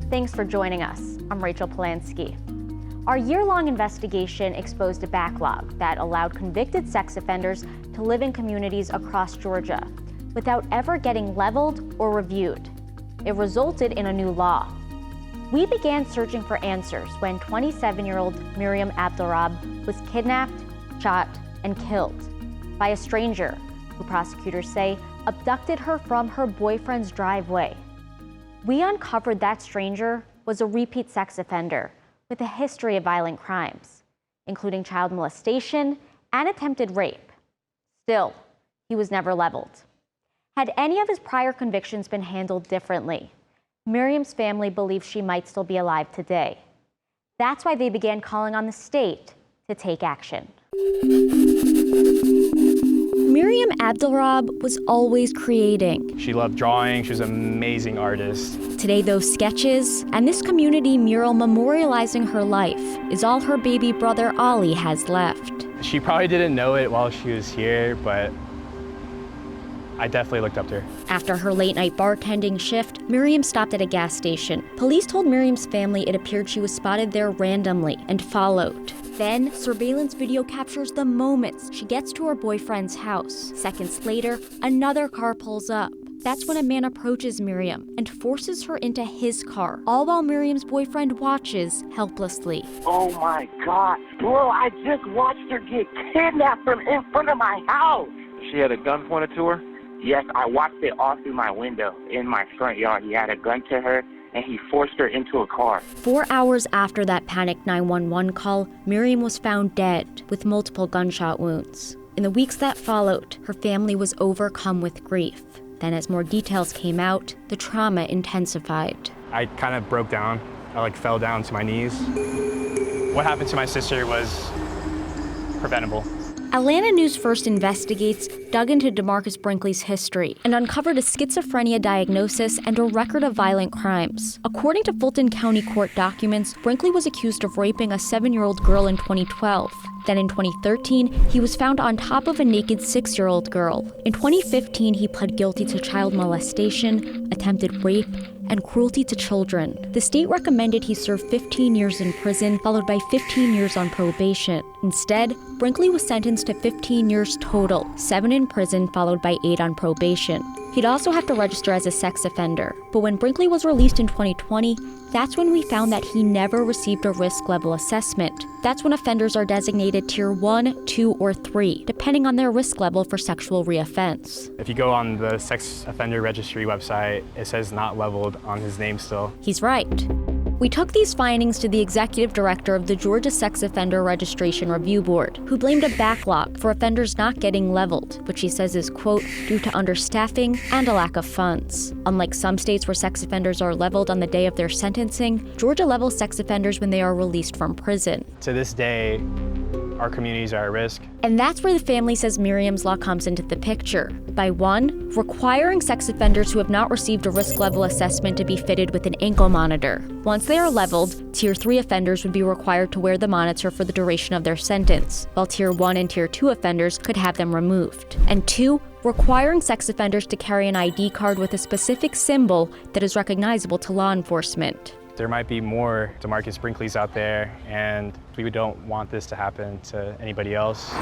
Thanks for joining us. I'm Rachel Polanski. Our year-long investigation exposed a backlog that allowed convicted sex offenders to live in communities across Georgia without ever getting leveled or reviewed. It resulted in a new law. We began searching for answers when 27-year-old Mariam Abdelrab was kidnapped, shot, and killed by a stranger who prosecutors say abducted her from her boyfriend's driveway. We uncovered that stranger was a repeat sex offender with a history of violent crimes, including child molestation and attempted rape. Still, he was never leveled. Had any of his prior convictions been handled differently, Mariam's family believes she might still be alive today. That's why they began calling on the state to take action. Mariam Abdelrab was always creating. She loved drawing. She was an amazing artist. Today, those sketches and this community mural memorializing her life is all her baby brother Ali has left. She probably didn't know it while she was here, but I definitely looked up to her. After her late-night bartending shift, Mariam stopped at a gas station. Police told Mariam's family it appeared she was spotted there randomly and followed. Then, surveillance video captures the moments she gets to her boyfriend's house. Seconds later, another car pulls up. That's when a man approaches Mariam and forces her into his car, all while Mariam's boyfriend watches helplessly. Oh my God, bro, I just watched her get kidnapped from in front of my house. She had a gun pointed to her? Yes, I watched it all through my window in my front yard. He had a gun to her, and he forced her into a car. 4 hours after that panicked 911 call, Mariam was found dead with multiple gunshot wounds. In the weeks that followed, her family was overcome with grief. Then as more details came out, the trauma intensified. I kind of broke down. I fell down to my knees. What happened to my sister was preventable. Atlanta News First Investigates dug into DeMarcus Brinkley's history and uncovered a schizophrenia diagnosis and a record of violent crimes. According to Fulton County court documents, Brinkley was accused of raping a 7-year-old girl in 2012. Then in 2013, he was found on top of a naked 6-year-old girl. In 2015, he pled guilty to child molestation, attempted rape, and cruelty to children. The state recommended he serve 15 years in prison, followed by 15 years on probation. Instead, Brinkley was sentenced to 15 years total, 7 in prison, followed by 8 on probation. He'd also have to register as a sex offender. But when Brinkley was released in 2020, that's when we found that he never received a risk level assessment. That's when offenders are designated Tier 1, 2, or 3, depending on their risk level for sexual reoffense. If you go on the sex offender registry website, it says not leveled on his name still. He's right. We took these findings to the executive director of the Georgia Sex Offender Registration Review Board, who blamed a backlog for offenders not getting leveled, which she says is, quote, due to understaffing and a lack of funds. Unlike some states where sex offenders are leveled on the day of their sentencing, Georgia levels sex offenders when they are released from prison. To this day, our communities are at risk. And that's where the family says Mariam's law comes into the picture. By 1, requiring sex offenders who have not received a risk level assessment to be fitted with an ankle monitor. Once they are leveled, Tier 3 offenders would be required to wear the monitor for the duration of their sentence, while Tier 1 and Tier 2 offenders could have them removed. And 2, requiring sex offenders to carry an ID card with a specific symbol that is recognizable to law enforcement. There might be more DeMarcus Brinkleys out there, and we don't want this to happen to anybody else.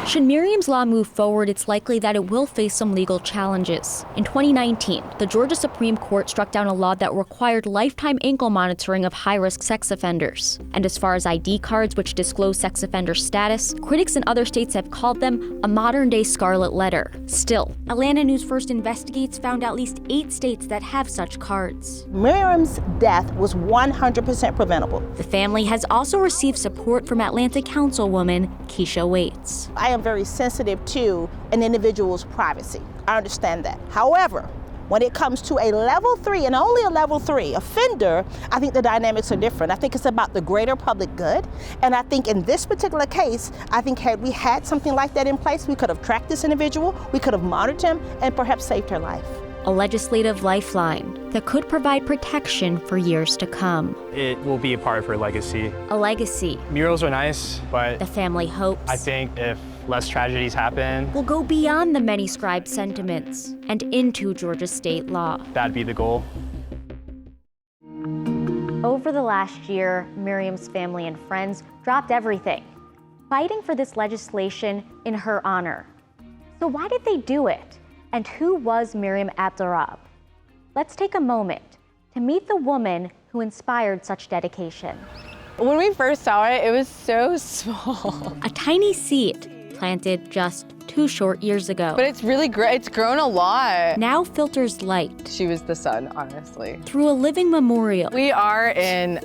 Should Mariam's law move forward, it's likely that it will face some legal challenges. In 2019, the Georgia Supreme Court struck down a law that required lifetime ankle monitoring of high-risk sex offenders. And as far as ID cards, which disclose sex offender status, critics in other states have called them a modern-day scarlet letter. Still, Atlanta News First Investigates found at least 8 states that have such cards. Mariam's death was 100% preventable. The family has also received support from Atlanta Councilwoman Keisha Waits. I am very sensitive to an individual's privacy. I understand that. However, when it comes to a level 3 and only a level 3 offender, I think the dynamics are different. I think it's about the greater public good. And I think in this particular case, I think had we had something like that in place, we could have tracked this individual, we could have monitored him, and perhaps saved her life. A legislative lifeline that could provide protection for years to come. It will be a part of her legacy. A legacy. Murals are nice, but the family hopes I think if less tragedies happen, will go beyond the many scribed sentiments and into Georgia state law. That'd be the goal. Over the last year, Mariam's family and friends dropped everything, fighting for this legislation in her honor. So why did they do it? And who was Mariam Abdelrahab? Let's take a moment to meet the woman who inspired such dedication. When we first saw it, it was so small. A tiny seed planted just 2 short years ago. But it's really great. It's grown a lot. Now filters light She was the sun, honestly. through a living memorial. We are in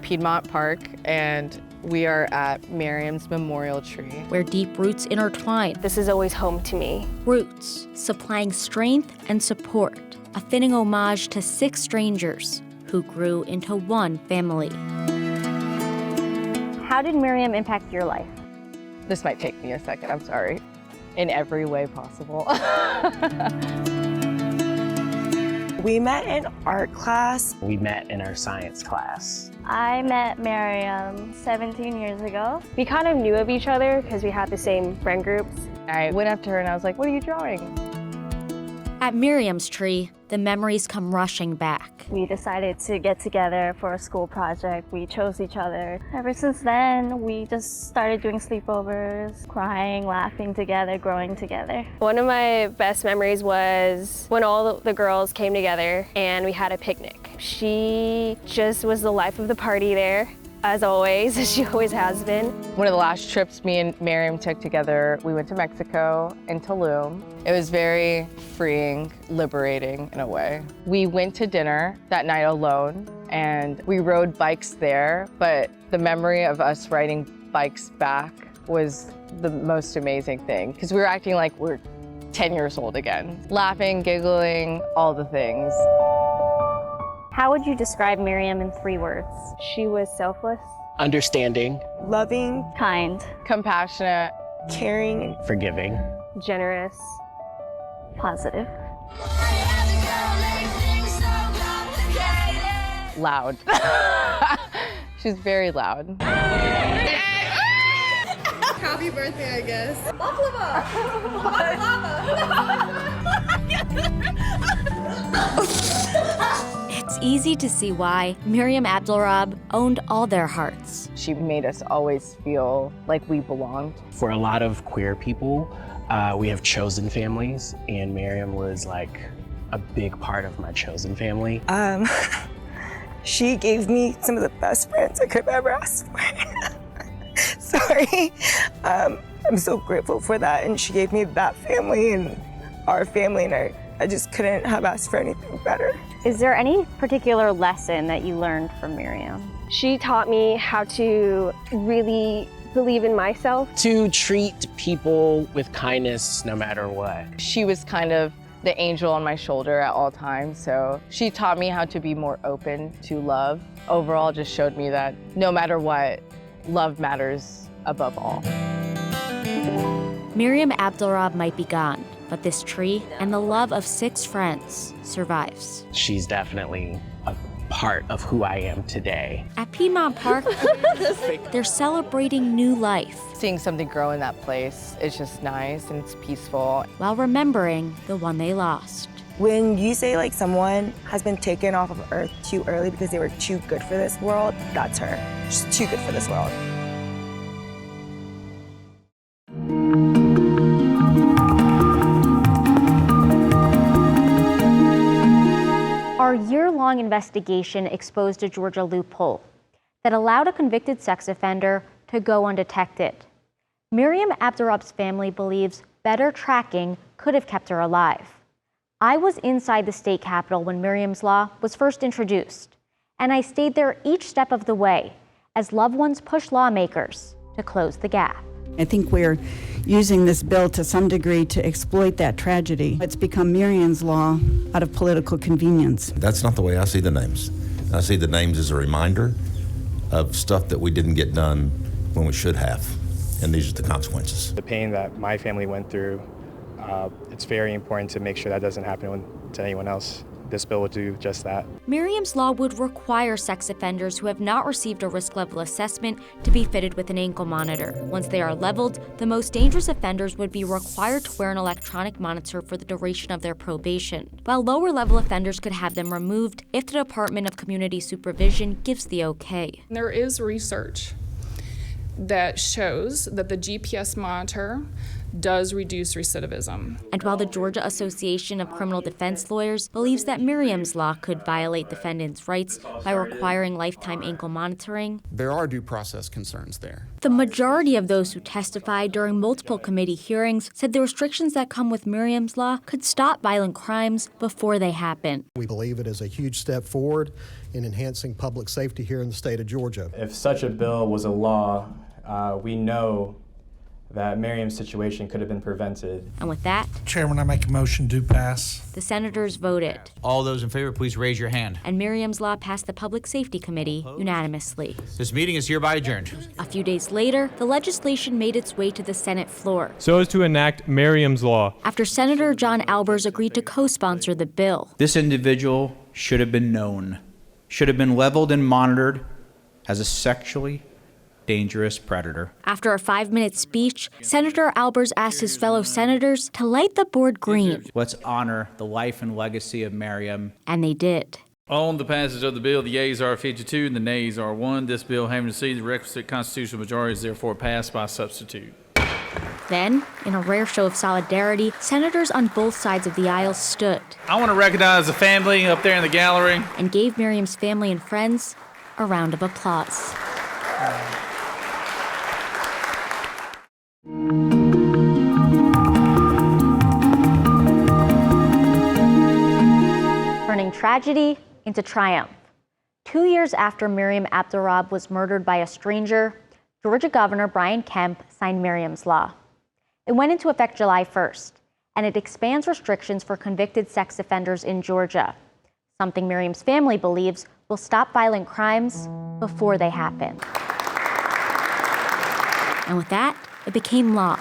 Piedmont Park, and we are at Mariam's memorial tree. Where deep roots intertwine. This is always home to me. Roots supplying strength and support, a fitting homage to 6 strangers who grew into one family. How did Mariam impact your life? This might take me a second, I'm sorry. In every way possible. We met in art class. We met in our science class. I met Mariam 17 years ago. We kind of knew of each other because we had the same friend groups. I went up to her and I was like, "What are you drawing?" At Mariam's tree, the memories come rushing back. We decided to get together for a school project. We chose each other. Ever since then, we just started doing sleepovers, crying, laughing together, growing together. One of my best memories was when all the girls came together and we had a picnic. She just was the life of the party there, as always, as she always has been. One of the last trips me and Mariam took together, we went to Mexico in Tulum. It was very freeing, liberating in a way. We went to dinner that night alone and we rode bikes there, but the memory of us riding bikes back was the most amazing thing because we were acting like we're 10 years old again. Laughing, giggling, all the things. How would you describe Mariam in 3 words? She was selfless, Understanding, Loving, kind, Compassionate, caring, forgiving. generous, positive. loud. She's very loud. Happy birthday, I guess. It's easy to see why Mariam Abdelrahab owned all their hearts. She made us always feel like we belonged. For a lot of queer people, we have chosen families, and Mariam was like a big part of my chosen family. She gave me some of the best friends I could have ever asked for. Sorry. I'm so grateful for that, and she gave me that family and our family, and I just couldn't have asked for anything better. Is there any particular lesson that you learned from Mariam? She taught me how to really believe in myself. To treat people with kindness no matter what. She was kind of the angel on my shoulder at all times, so she taught me how to be more open to love. Overall, just showed me that no matter what, love matters above all. Mariam Abdelrahab might be gone, but this tree and the love of 6 friends survives. She's definitely a part of who I am today. At Piedmont Park, they're celebrating new life Seeing something grow in that place is just nice and it's peaceful. while remembering the one they lost. When you say like someone has been taken off of Earth too early because they were too good for this world, that's her. She's too good for this world. Our year-long investigation exposed a Georgia loophole that allowed a convicted sex offender to go undetected. Mariam Abdelrahab's family believes better tracking could have kept her alive. I was inside the state capitol when Mariam's Law was first introduced, and I stayed there each step of the way as loved ones pushed lawmakers to close the gap. I think we're using this bill to some degree to exploit that tragedy. It's become Mariam's Law out of political convenience. That's not the way I see the names. I see the names as a reminder of stuff that we didn't get done when we should have, and these are the consequences. The pain that my family went through, it's very important to make sure that doesn't happen to anyone else. this bill would do just that. Mariam's Law would require sex offenders who have not received a risk level assessment to be fitted with an ankle monitor. Once they are leveled, the most dangerous offenders would be required to wear an electronic monitor for the duration of their probation, while lower level offenders could have them removed if the Department of Community Supervision gives the okay. There is research that shows that the GPS monitor does reduce recidivism. And while the Georgia Association of Criminal Defense Lawyers believes that Mariam's Law could violate defendants' rights by requiring lifetime ankle monitoring, there are due process concerns there. The majority of those who testified during multiple committee hearings said the restrictions that come with Mariam's Law could stop violent crimes before they happen. We believe it is a huge step forward in enhancing public safety here in the state of Georgia. If such a bill was a law, we know that Mariam's situation could have been prevented. And with that, Chairman, I make a motion to pass. The senators voted. All those in favor, please raise your hand. And Mariam's Law passed the Public Safety Committee unanimously. This meeting is hereby adjourned. A few days later, the legislation made its way to the Senate floor, so as to enact Mariam's Law. After Senator John Albers agreed to co-sponsor the bill. This individual should have been known, should have been leveled and monitored as a sexually dangerous predator. After a 5-minute speech, Senator Albers asked his fellow senators to light the board green. Let's honor the life and legacy of Mariam. And they did. On the passage of the bill, the yeas are 52 and the nays are 1. This bill, having received the requisite constitutional majority, is therefore passed by substitute. Then, in a rare show of solidarity, senators on both sides of the aisle stood. I want to recognize the family up there in the gallery. And gave Mariam's family and friends a round of applause. Turning tragedy into triumph. 2 years after Mariam Abdurrab was murdered by a stranger, Georgia Governor Brian Kemp signed Mariam's Law. It went into effect July 1st, and it expands restrictions for convicted sex offenders in Georgia, something Mariam's family believes will stop violent crimes before they happen. And with that, it became law,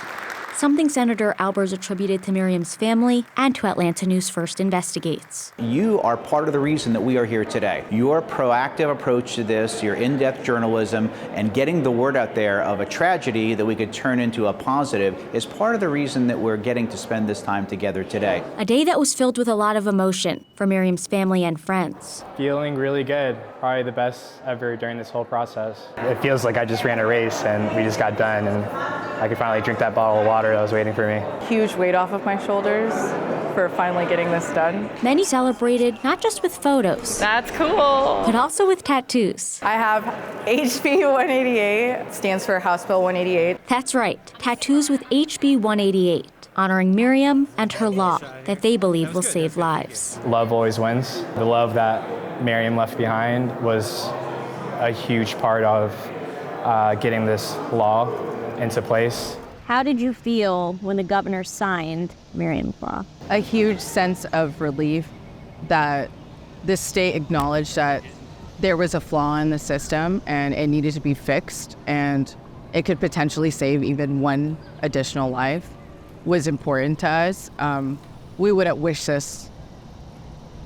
something Senator Albers attributed to Mariam's family and to Atlanta News First Investigates. You are part of the reason that we are here today. Your proactive approach to this, your in-depth journalism, and getting the word out there of a tragedy that we could turn into a positive is part of the reason that we're getting to spend this time together today. A day that was filled with a lot of emotion for Mariam's family and friends. Feeling really good, probably the best ever during this whole process. It feels like I just ran a race and we just got done and I could finally drink that bottle of water that was waiting for me. Huge weight off of my shoulders for finally getting this done. Many celebrated not just with photos. That's cool. But also with tattoos. I have HB 188, stands for House Bill 188. That's right, tattoos with HB 188, honoring Mariam and her law that they believe will save lives. Love always wins. The love that Mariam left behind was a huge part of getting this law into place. How did you feel when the governor signed Mariam's Law? A huge sense of relief that this state acknowledged that there was a flaw in the system and it needed to be fixed and it could potentially save even one additional life was important to us. We wouldn't wish this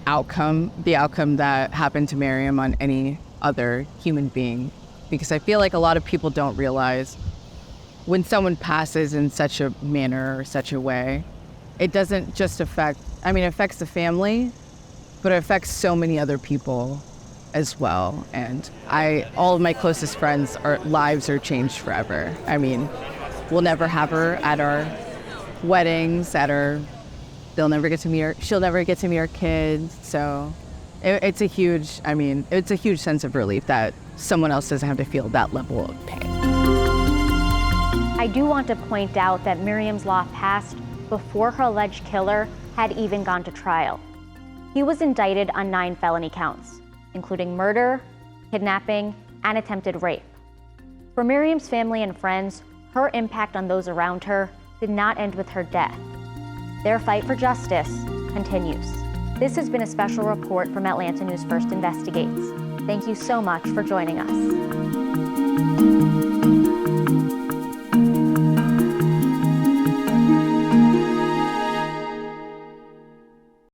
outcome, the outcome that happened to Mariam, on any other human being, because I feel like a lot of people don't realize when someone passes in such a manner or such a way, it doesn't just affect, it affects the family, but it affects so many other people as well. And all of my closest friends, our lives are changed forever. We'll never have her at our weddings, she'll never get to meet our kids. So it's a huge sense of relief that someone else doesn't have to feel that level of pain. I do want to point out that Mariam's Law passed before her alleged killer had even gone to trial. He was indicted on 9 felony counts, including murder, kidnapping, and attempted rape. For Mariam's family and friends, her impact on those around her did not end with her death. Their fight for justice continues. This has been a special report from Atlanta News First Investigates. Thank you so much for joining us.